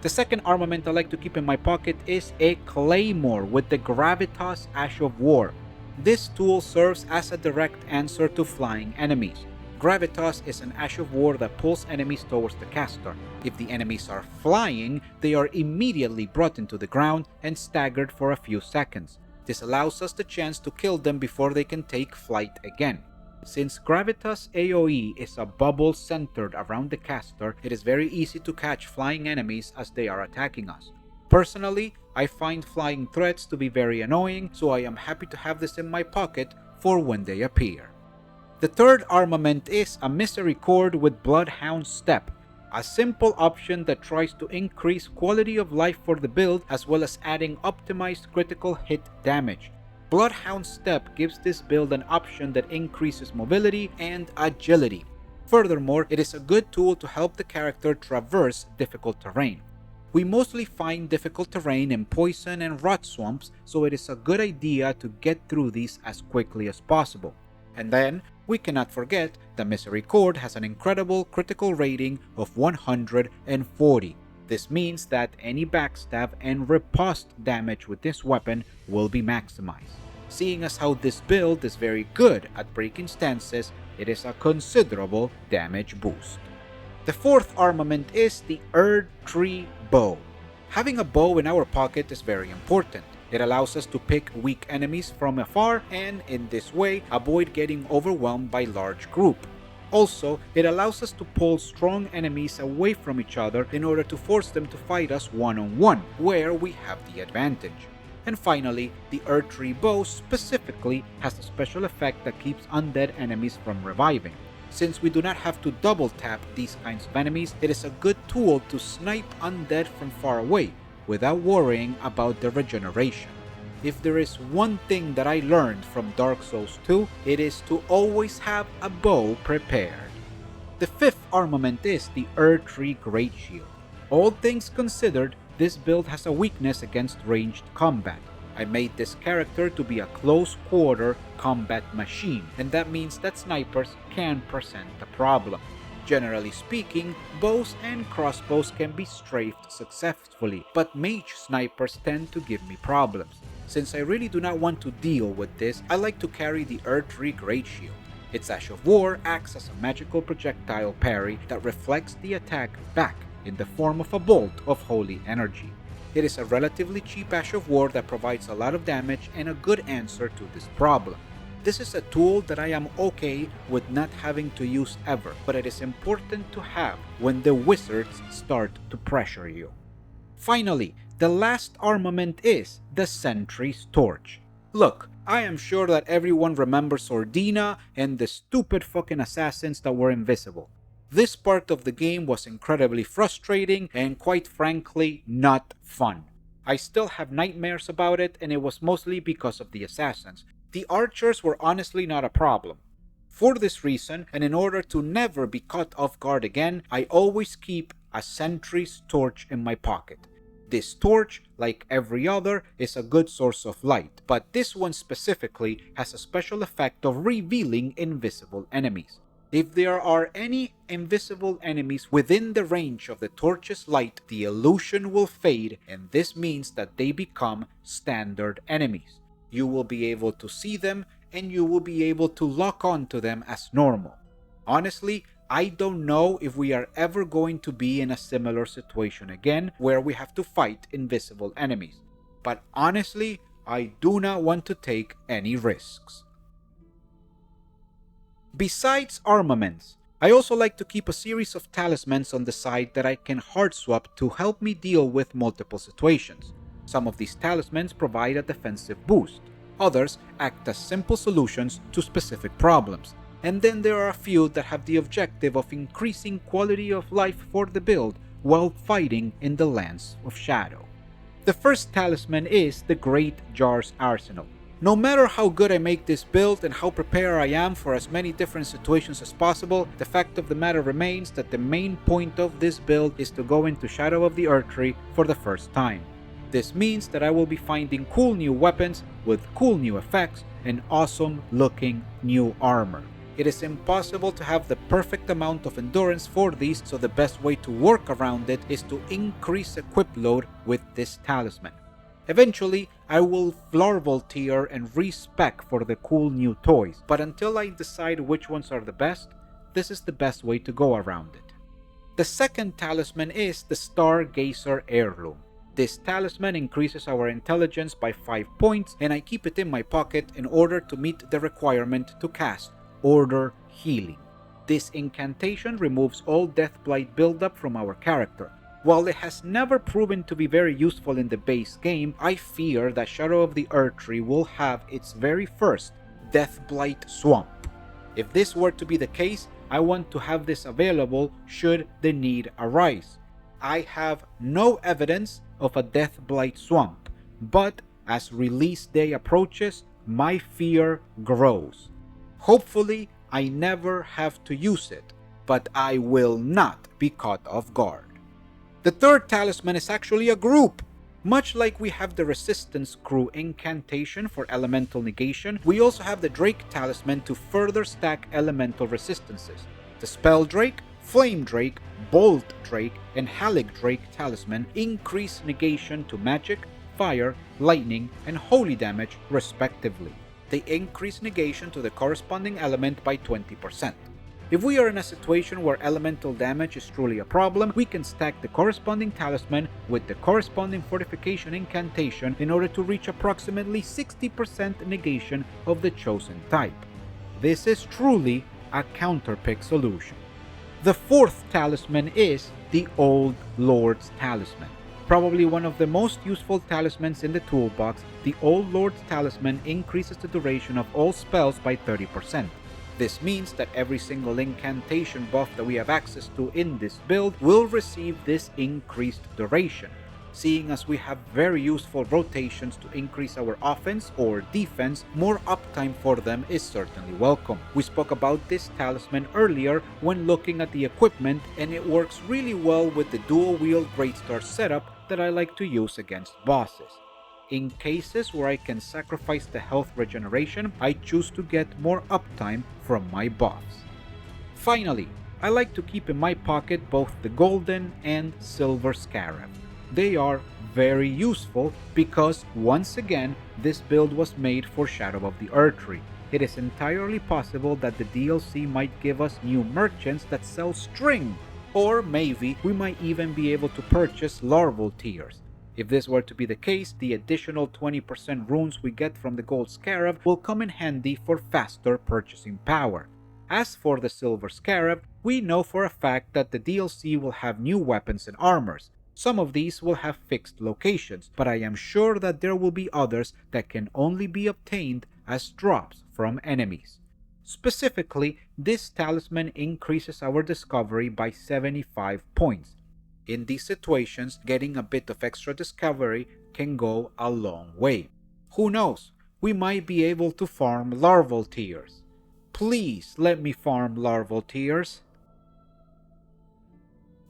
The second armament I like to keep in my pocket is a Claymore with the Gravitas Ash of War. This tool serves as a direct answer to flying enemies. Gravitas is an Ash of War that pulls enemies towards the caster. If the enemies are flying, they are immediately brought into the ground and staggered for a few seconds. This allows us the chance to kill them before they can take flight again. Since Gravitas AoE is a bubble centered around the caster, it is very easy to catch flying enemies as they are attacking us. Personally, I find flying threats to be very annoying, so I am happy to have this in my pocket for when they appear. The third armament is a Misericord with Bloodhound Step, a simple option that tries to increase quality of life for the build as well as adding optimized critical hit damage. Bloodhound Step gives this build an option that increases mobility and agility. Furthermore, it is a good tool to help the character traverse difficult terrain. We mostly find difficult terrain in poison and rot swamps, so it is a good idea to get through these as quickly as possible. And then, we cannot forget that Misericord has an incredible critical rating of 140. This means that any backstab and riposte damage with this weapon will be maximized. Seeing as how this build is very good at breaking stances, it is a considerable damage boost. The fourth armament is the Erdtree bow. Having a bow in our pocket is very important. It allows us to pick weak enemies from afar and, in this way, avoid getting overwhelmed by large group. Also, it allows us to pull strong enemies away from each other in order to force them to fight us one-on-one, where we have the advantage. And finally, the Erdtree bow specifically has a special effect that keeps undead enemies from reviving. Since we do not have to double tap these kinds of enemies, it is a good tool to snipe undead from far away, without worrying about the regeneration. If there is one thing that I learned from Dark Souls 2, it is to always have a bow prepared. The fifth armament is the Erdtree Great Shield. All things considered, this build has a weakness against ranged combat. I made this character to be a close quarter combat machine, and that means that snipers can present a problem. Generally speaking, bows and crossbows can be strafed successfully, but mage snipers tend to give me problems. Since I really do not want to deal with this, I like to carry the Erdtree Great Shield. Its Ash of War acts as a magical projectile parry that reflects the attack back in the form of a bolt of holy energy. It is a relatively cheap Ash of War that provides a lot of damage and a good answer to this problem. This is a tool that I am okay with not having to use ever, but it is important to have when the wizards start to pressure you. Finally, the last armament is the Sentry's Torch. Look, I am sure that everyone remembers Ordina and the stupid fucking assassins that were invisible. This part of the game was incredibly frustrating and quite frankly not fun. I still have nightmares about it, and it was mostly because of the assassins. The archers were honestly not a problem. For this reason, and in order to never be caught off guard again, I always keep a sentry's torch in my pocket. This torch, like every other, is a good source of light, but this one specifically has a special effect of revealing invisible enemies. If there are any invisible enemies within the range of the torch's light, the illusion will fade, and this means that they become standard enemies. You will be able to see them, and you will be able to lock on to them as normal. Honestly, I don't know if we are ever going to be in a similar situation again where we have to fight invisible enemies. But honestly, I do not want to take any risks. Besides armaments, I also like to keep a series of talismans on the side that I can hard swap to help me deal with multiple situations. Some of these talismans provide a defensive boost. Others act as simple solutions to specific problems. And then there are a few that have the objective of increasing quality of life for the build while fighting in the lands of shadow. The first talisman is the Great Jar's Arsenal. No matter how good I make this build and how prepared I am for as many different situations as possible, the fact of the matter remains that the main point of this build is to go into Shadow of the Erdtree for the first time. This means that I will be finding cool new weapons with cool new effects and awesome looking new armor. It is impossible to have the perfect amount of endurance for these, so the best way to work around it is to increase equip load with this talisman. Eventually, I will larval tier and respec for the cool new toys, but until I decide which ones are the best, this is the best way to go around it. The second talisman is the Stargazer Heirloom. This talisman increases our intelligence by 5 points, and I keep it in my pocket in order to meet the requirement to cast Order Healing. This incantation removes all Deathblight buildup from our character. While it has never proven to be very useful in the base game, I fear that Shadow of the Erdtree will have its very first Deathblight Swamp. If this were to be the case, I want to have this available should the need arise. I have no evidence of a Deathblight Swamp, but as release day approaches, my fear grows. Hopefully, I never have to use it, but I will not be caught off guard. The third talisman is actually a group. Much like we have the Resistance Crew incantation for elemental negation, we also have the Drake talisman to further stack elemental resistances. The Spell Drake, Flame Drake, Bolt Drake, and Halig Drake talisman increase negation to magic, fire, lightning, and holy damage respectively. They increase negation to the corresponding element by 20%. If we are in a situation where elemental damage is truly a problem, we can stack the corresponding talisman with the corresponding fortification incantation in order to reach approximately 60% negation of the chosen type. This is truly a counterpick solution. The fourth talisman is the Old Lord's Talisman. Probably one of the most useful talismans in the toolbox, the Old Lord's Talisman increases the duration of all spells by 30%. This means that every single incantation buff that we have access to in this build will receive this increased duration. Seeing as we have very useful rotations to increase our offense or defense, more uptime for them is certainly welcome. We spoke about this talisman earlier when looking at the equipment, and it works really well with the dual wield Greatstar setup that I like to use against bosses. In cases where I can sacrifice the health regeneration, I choose to get more uptime from my buffs. Finally, I like to keep in my pocket both the golden and silver scarab. They are very useful because, once again, this build was made for Shadow of the Erdtree. It is entirely possible that the DLC might give us new merchants that sell string, or maybe we might even be able to purchase larval tiers. If this were to be the case, the additional 20% runes we get from the gold scarab will come in handy for faster purchasing power. As for the silver scarab, we know for a fact that the DLC will have new weapons and armors. Some of these will have fixed locations, but I am sure that there will be others that can only be obtained as drops from enemies. Specifically, this talisman increases our discovery by 75 points. In these situations, getting a bit of extra discovery can go a long way. Who knows? We might be able to farm larval tears. Please let me farm larval tears.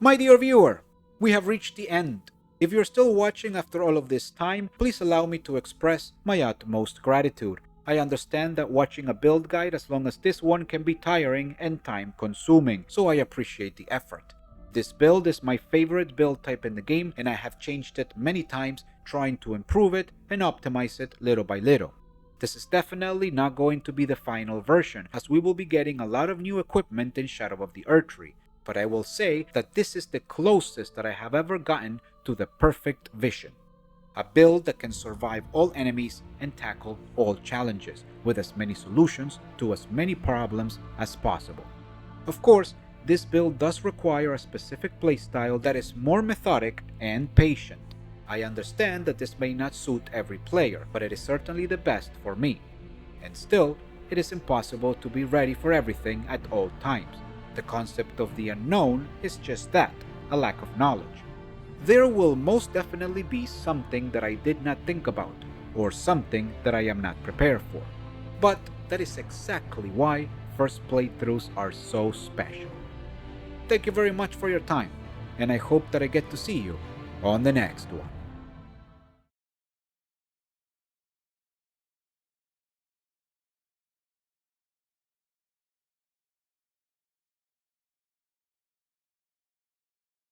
My dear viewer, we have reached the end. If you're still watching after all of this time, please allow me to express my utmost gratitude. I understand that watching a build guide as long as this one can be tiring and time consuming, so I appreciate the effort. This build is my favorite build type in the game, and I have changed it many times, trying to improve it and optimize it little by little. This is definitely not going to be the final version, as we will be getting a lot of new equipment in Shadow of the Erdtree, but I will say that this is the closest that I have ever gotten to the perfect vision. A build that can survive all enemies and tackle all challenges, with as many solutions to as many problems as possible. Of course, this build does require a specific playstyle that is more methodic and patient. I understand that this may not suit every player, but it is certainly the best for me. And still, it is impossible to be ready for everything at all times. The concept of the unknown is just that, a lack of knowledge. There will most definitely be something that I did not think about, or something that I am not prepared for. But that is exactly why first playthroughs are so special. Thank you very much for your time, and I hope that I get to see you on the next one.